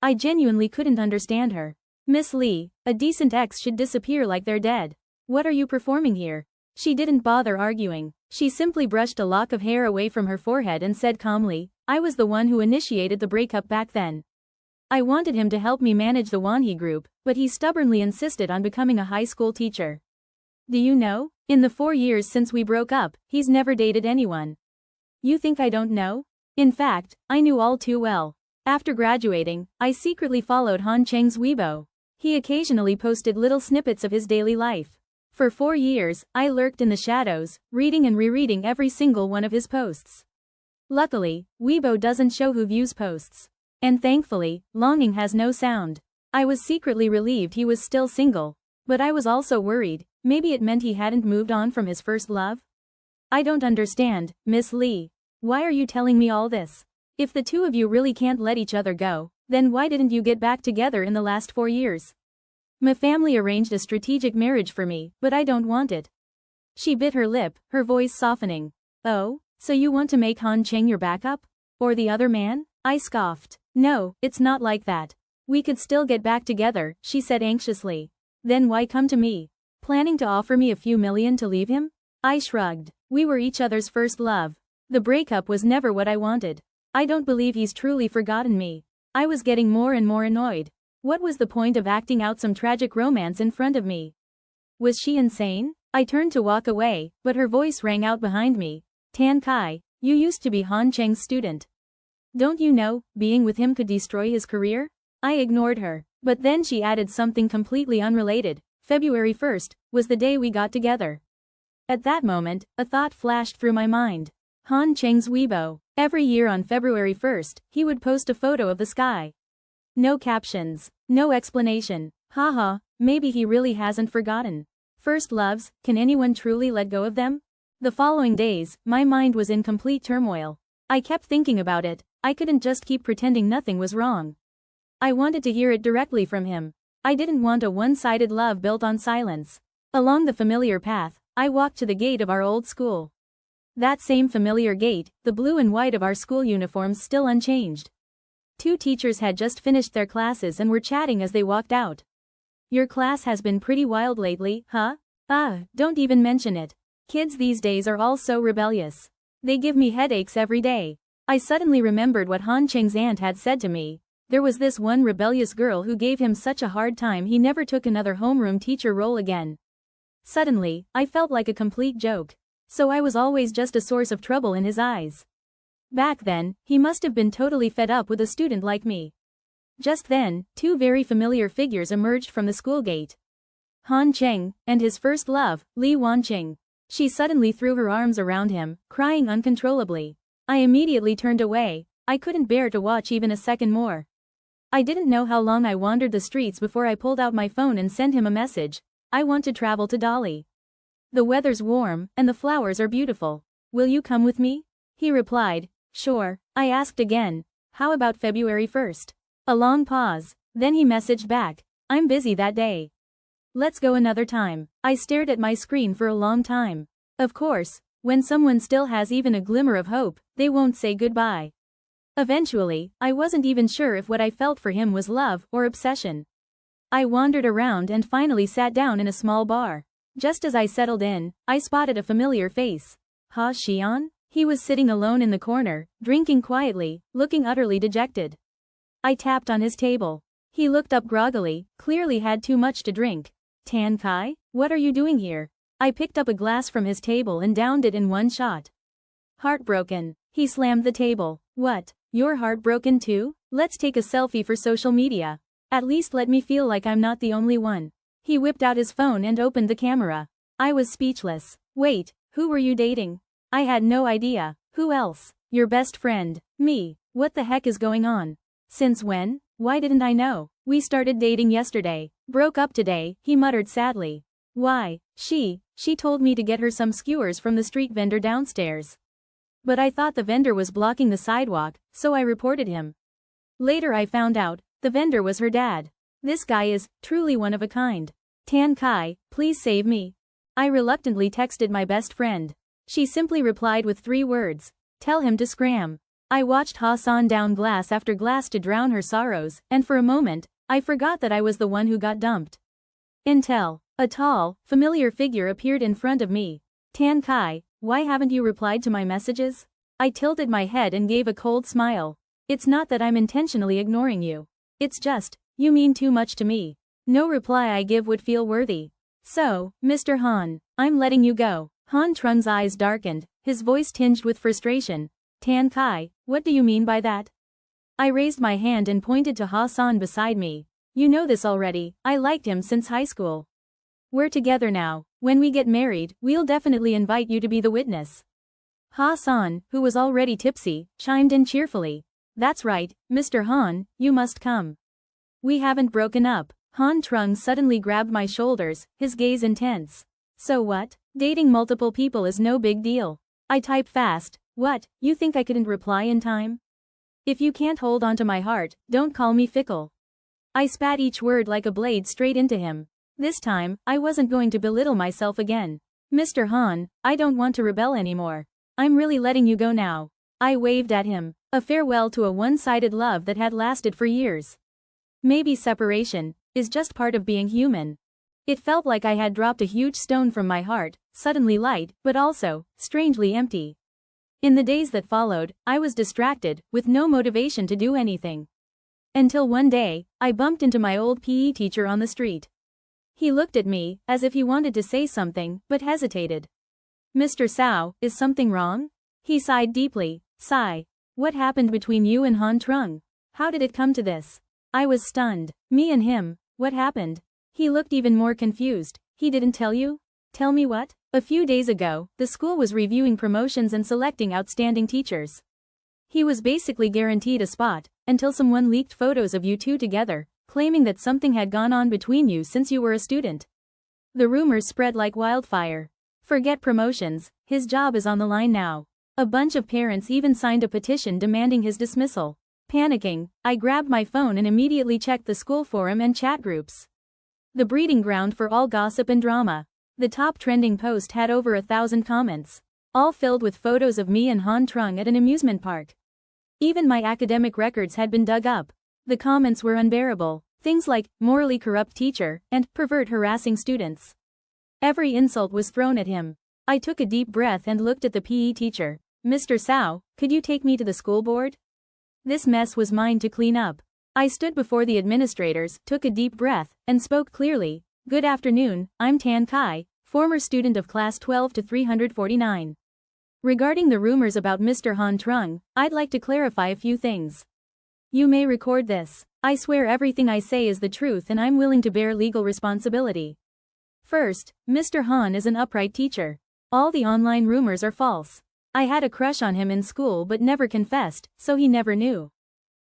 I genuinely couldn't understand her. Miss Lee, a decent ex should disappear like they're dead. What are you performing here? She didn't bother arguing. She simply brushed a lock of hair away from her forehead and said calmly, I was the one who initiated the breakup back then. I wanted him to help me manage the Wanhee group, but he stubbornly insisted on becoming a high school teacher. Do you know? In the 4 years since we broke up, he's never dated anyone. You think I don't know? In fact, I knew all too well. After graduating, I secretly followed Han Cheng's Weibo. He occasionally posted little snippets of his daily life. For 4 years, I lurked in the shadows, reading and rereading every single one of his posts. Luckily, Weibo doesn't show who views posts. And thankfully, longing has no sound. I was secretly relieved he was still single. But I was also worried, maybe it meant he hadn't moved on from his first love? I don't understand, Miss Lee. Why are you telling me all this? If the two of you really can't let each other go, then why didn't you get back together in the last 4 years? My family arranged a strategic marriage for me, but I don't want it. She bit her lip, her voice softening. Oh, so you want to make Han Cheng your backup? Or the other man? I scoffed. No, it's not like that. We could still get back together, she said anxiously. Then why come to me? Planning to offer me a few million to leave him? I shrugged. We were each other's first love. The breakup was never what I wanted. I don't believe he's truly forgotten me. I was getting more and more annoyed. What was the point of acting out some tragic romance in front of me? Was she insane? I turned to walk away, but her voice rang out behind me. Tan Kai, you used to be Han Cheng's student. Don't you know, being with him could destroy his career? I ignored her, but then she added something completely unrelated. February 1st was the day we got together. At that moment, a thought flashed through my mind. Han Cheng's Weibo. Every year on February 1st, he would post a photo of the sky. No captions, no explanation. Haha, maybe he really hasn't forgotten. First loves, can anyone truly let go of them? The following days, my mind was in complete turmoil. I kept thinking about it. I couldn't just keep pretending nothing was wrong. I wanted to hear it directly from him. I didn't want a one-sided love built on silence. Along the familiar path, I walked to the gate of our old school. That same familiar gate, the blue and white of our school uniforms still unchanged. 2 teachers had just finished their classes and were chatting as they walked out. Your class has been pretty wild lately, huh? Don't even mention it. Kids these days are all so rebellious. They give me headaches every day. I suddenly remembered what Han Cheng's aunt had said to me. There was this one rebellious girl who gave him such a hard time he never took another homeroom teacher role again. Suddenly, I felt like a complete joke. So I was always just a source of trouble in his eyes. Back then, he must have been totally fed up with a student like me. Just then, 2 very familiar figures emerged from the school gate. Han Cheng, and his first love, Li Wanqing. She suddenly threw her arms around him, crying uncontrollably. I immediately turned away. I couldn't bear to watch even a second more. I didn't know how long I wandered the streets before I pulled out my phone and sent him a message. I want to travel to Dali. The weather's warm, and the flowers are beautiful. Will you come with me? He replied, sure. I asked again, how about February 1st? A long pause, then he messaged back, I'm busy that day. Let's go another time. I stared at my screen for a long time. Of course, when someone still has even a glimmer of hope, they won't say goodbye. Eventually, I wasn't even sure if what I felt for him was love or obsession. I wandered around and finally sat down in a small bar. Just as I settled in, I spotted a familiar face. Ha Xian? He was sitting alone in the corner, drinking quietly, looking utterly dejected. I tapped on his table. He looked up groggily, clearly had too much to drink. Tan Kai, what are you doing here? I picked up a glass from his table and downed it in one shot. Heartbroken. He slammed the table. What? You're heartbroken too? Let's take a selfie for social media. At least let me feel like I'm not the only one. He whipped out his phone and opened the camera. I was speechless. Wait, who were you dating? I had no idea. Who else? Your best friend. Me. What the heck is going on? Since when? Why didn't I know? We started dating yesterday. Broke up today, he muttered sadly. Why? She told me to get her some skewers from the street vendor downstairs. But I thought the vendor was blocking the sidewalk, so I reported him. Later I found out, the vendor was her dad. This guy is truly one of a kind. Tan Kai, please save me. I reluctantly texted my best friend. She simply replied with 3 words. Tell him to scram. I watched Hassan down glass after glass to drown her sorrows, and for a moment, I forgot that I was the one who got dumped. Until a tall, familiar figure appeared in front of me. Tan Kai, why haven't you replied to my messages? I tilted my head and gave a cold smile. It's not that I'm intentionally ignoring you. It's just, you mean too much to me. No reply I give would feel worthy. So, Mr. Han, I'm letting you go. Han Trung's eyes darkened, his voice tinged with frustration. Tan Kai, what do you mean by that? I raised my hand and pointed to Ha-san beside me. You know this already, I liked him since high school. We're together now. When we get married, we'll definitely invite you to be the witness. Ha-san, who was already tipsy, chimed in cheerfully. That's right, Mr. Han, you must come. We haven't broken up. Han Trung suddenly grabbed my shoulders, his gaze intense. So what? Dating multiple people is no big deal. I type fast. What, you think I couldn't reply in time? If you can't hold on to my heart, don't call me fickle. I spat each word like a blade straight into him. This time, I wasn't going to belittle myself again. Mr. Han, I don't want to rebel anymore. I'm really letting you go now. I waved at him, a farewell to a one-sided love that had lasted for years. Maybe separation is just part of being human. It felt like I had dropped a huge stone from my heart, suddenly light, but also, strangely empty. In the days that followed, I was distracted, with no motivation to do anything. Until one day, I bumped into my old PE teacher on the street. He looked at me, as if he wanted to say something, but hesitated. Mr. Sao, is something wrong? He sighed deeply. Sigh. What happened between you and Han Trung? How did it come to this? I was stunned. Me and him, what happened? He looked even more confused. He didn't tell you? Tell me what? A few days ago, the school was reviewing promotions and selecting outstanding teachers. He was basically guaranteed a spot, until someone leaked photos of you two together, claiming that something had gone on between you since you were a student. The rumors spread like wildfire. Forget promotions, his job is on the line now. A bunch of parents even signed a petition demanding his dismissal. Panicking, I grabbed my phone and immediately checked the school forum and chat groups. The breeding ground for all gossip and drama. The top trending post had over 1,000 comments, all filled with photos of me and Han Trung at an amusement park. Even my academic records had been dug up. The comments were unbearable, things like, morally corrupt teacher, and, pervert harassing students. Every insult was thrown at him. I took a deep breath and looked at the PE teacher. Mr. Sao, could you take me to the school board? This mess was mine to clean up. I stood before the administrators, took a deep breath, and spoke clearly. Good afternoon, I'm Tan Kai, former student of class 12 to 349. Regarding the rumors about Mr. Han Trung, I'd like to clarify a few things. You may record this. I swear everything I say is the truth and I'm willing to bear legal responsibility. First, Mr. Han is an upright teacher. All the online rumors are false. I had a crush on him in school but never confessed, so he never knew.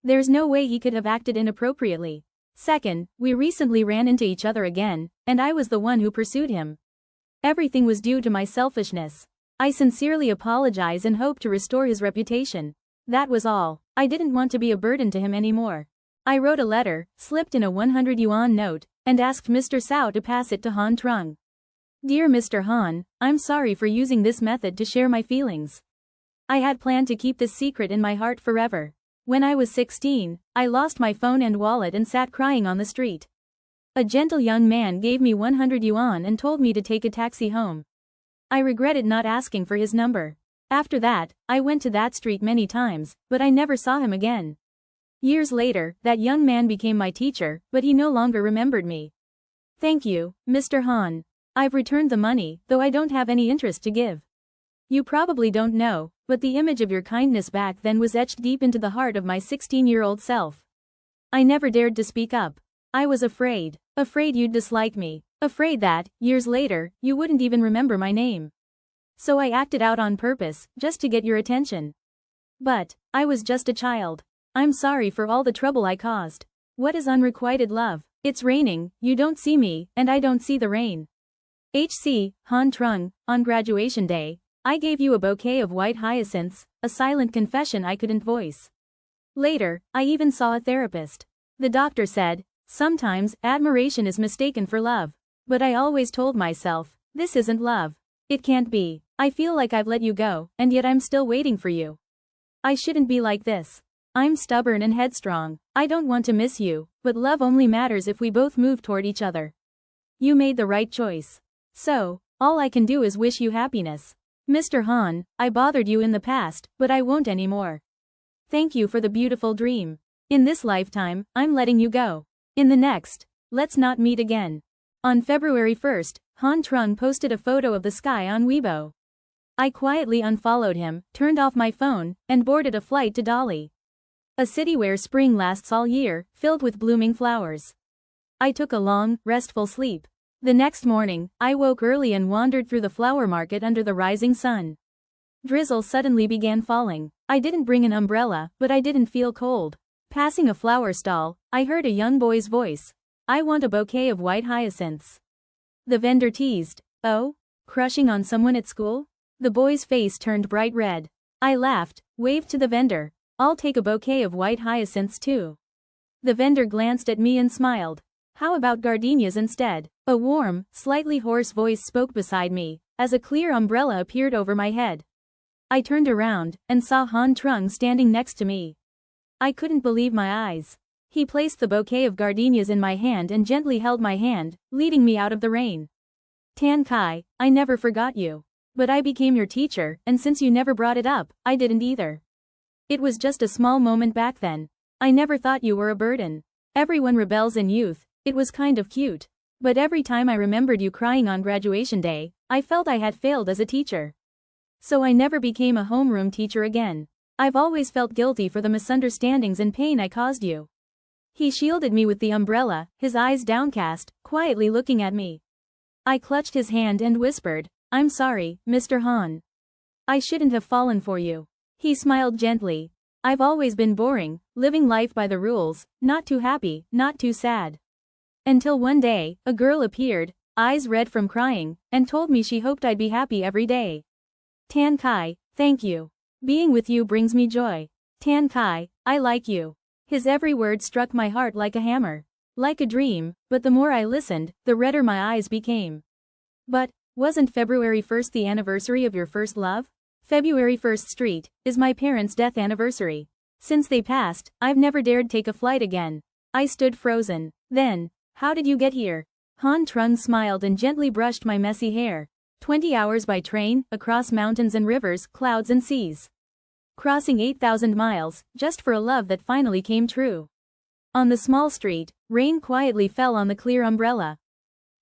There's no way he could have acted inappropriately. Second, we recently ran into each other again, and I was the one who pursued him. Everything was due to my selfishness. I sincerely apologize and hope to restore his reputation. That was all. I didn't want to be a burden to him anymore. I wrote a letter, slipped in a 100 yuan note, and asked Mr. Sao to pass it to Han Trung. Dear Mr. Han, I'm sorry for using this method to share my feelings. I had planned to keep this secret in my heart forever. When I was 16, I lost my phone and wallet and sat crying on the street. A gentle young man gave me 100 yuan and told me to take a taxi home. I regretted not asking for his number. After that, I went to that street many times, but I never saw him again. Years later, that young man became my teacher, but he no longer remembered me. Thank you, Mr. Han. I've returned the money, though I don't have any interest to give. You probably don't know, but the image of your kindness back then was etched deep into the heart of my 16-year-old self. I never dared to speak up. I was afraid. Afraid you'd dislike me. Afraid that, years later, you wouldn't even remember my name. So I acted out on purpose, just to get your attention. But, I was just a child. I'm sorry for all the trouble I caused. What is unrequited love? It's raining, you don't see me, and I don't see the rain. HC, Han Trung, on graduation day, I gave you a bouquet of white hyacinths, a silent confession I couldn't voice. Later, I even saw a therapist. The doctor said, sometimes, admiration is mistaken for love. But I always told myself, this isn't love. It can't be. I feel like I've let you go, and yet I'm still waiting for you. I shouldn't be like this. I'm stubborn and headstrong. I don't want to miss you, but love only matters if we both move toward each other. You made the right choice. So, all I can do is wish you happiness. Mr. Han, I bothered you in the past, but I won't anymore. Thank you for the beautiful dream. In this lifetime, I'm letting you go. In the next, let's not meet again. On February 1st, Han Trung posted a photo of the sky on Weibo. I quietly unfollowed him, turned off my phone, and boarded a flight to Dali, a city where spring lasts all year, filled with blooming flowers. I took a long, restful sleep. The next morning, I woke early and wandered through the flower market under the rising sun. Drizzle suddenly began falling. I didn't bring an umbrella, but I didn't feel cold. Passing a flower stall, I heard a young boy's voice. I want a bouquet of white hyacinths. The vendor teased. Oh? Crushing on someone at school? The boy's face turned bright red. I laughed, waved to the vendor. I'll take a bouquet of white hyacinths too. The vendor glanced at me and smiled. How about gardenias instead? A warm, slightly hoarse voice spoke beside me, as a clear umbrella appeared over my head. I turned around, and saw Han Trung standing next to me. I couldn't believe my eyes. He placed the bouquet of gardenias in my hand and gently held my hand, leading me out of the rain. Tan Kai, I never forgot you. But I became your teacher, and since you never brought it up, I didn't either. It was just a small moment back then. I never thought you were a burden. Everyone rebels in youth, it was kind of cute. But every time I remembered you crying on graduation day, I felt I had failed as a teacher. So I never became a homeroom teacher again. I've always felt guilty for the misunderstandings and pain I caused you. He shielded me with the umbrella, his eyes downcast, quietly looking at me. I clutched his hand and whispered, I'm sorry, Mr. Han. I shouldn't have fallen for you. He smiled gently. I've always been boring, living life by the rules, not too happy, not too sad. Until one day, a girl appeared, eyes red from crying, and told me she hoped I'd be happy every day. Tan Kai, thank you. Being with you brings me joy. Tan Kai, I like you. His every word struck my heart like a hammer. Like a dream, but the more I listened, the redder my eyes became. But, wasn't February 1st the anniversary of your first love? February 1st Street is my parents' death anniversary. Since they passed, I've never dared take a flight again. I stood frozen. Then, how did you get here? Han Trung smiled and gently brushed my messy hair. 20 hours by train, across mountains and rivers, clouds and seas. Crossing 8,000 miles, just for a love that finally came true. On the small street, rain quietly fell on the clear umbrella.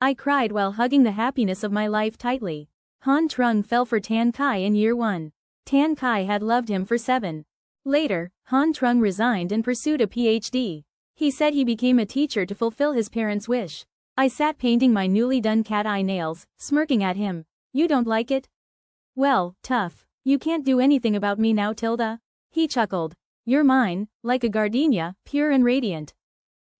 I cried while hugging the happiness of my life tightly. Han Trung fell for Tan Kai in year 1. Tan Kai had loved him for 7. Later, Han Trung resigned and pursued a PhD. He said he became a teacher to fulfill his parents' wish. I sat painting my newly done cat eye nails, smirking at him. You don't like it? Well, tough. You can't do anything about me now, Tilda. He chuckled. You're mine, like a gardenia, pure and radiant.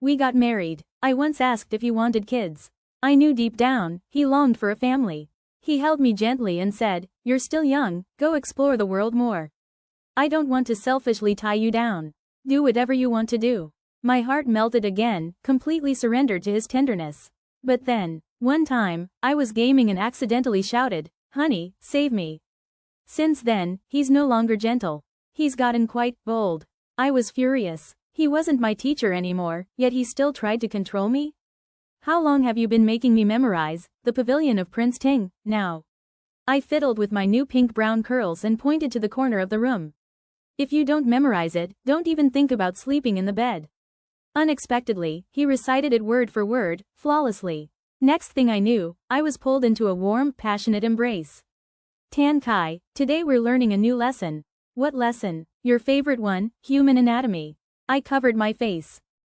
We got married. I once asked if he wanted kids. I knew deep down, he longed for a family. He held me gently and said, you're still young, go explore the world more. I don't want to selfishly tie you down. Do whatever you want to do. My heart melted again, completely surrendered to his tenderness. But then, one time, I was gaming and accidentally shouted, honey, save me. Since then, he's no longer gentle. He's gotten quite bold. I was furious. He wasn't my teacher anymore, yet he still tried to control me? How long have you been making me memorize the pavilion of Prince Ting, now? I fiddled with my new pink-brown curls and pointed to the corner of the room. If you don't memorize it, don't even think about sleeping in the bed. Unexpectedly, he recited it word for word, flawlessly. Next thing I knew, I was pulled into a warm, passionate embrace. Tan Kai, today we're learning a new lesson. What lesson? Your favorite one, human anatomy. I covered my face.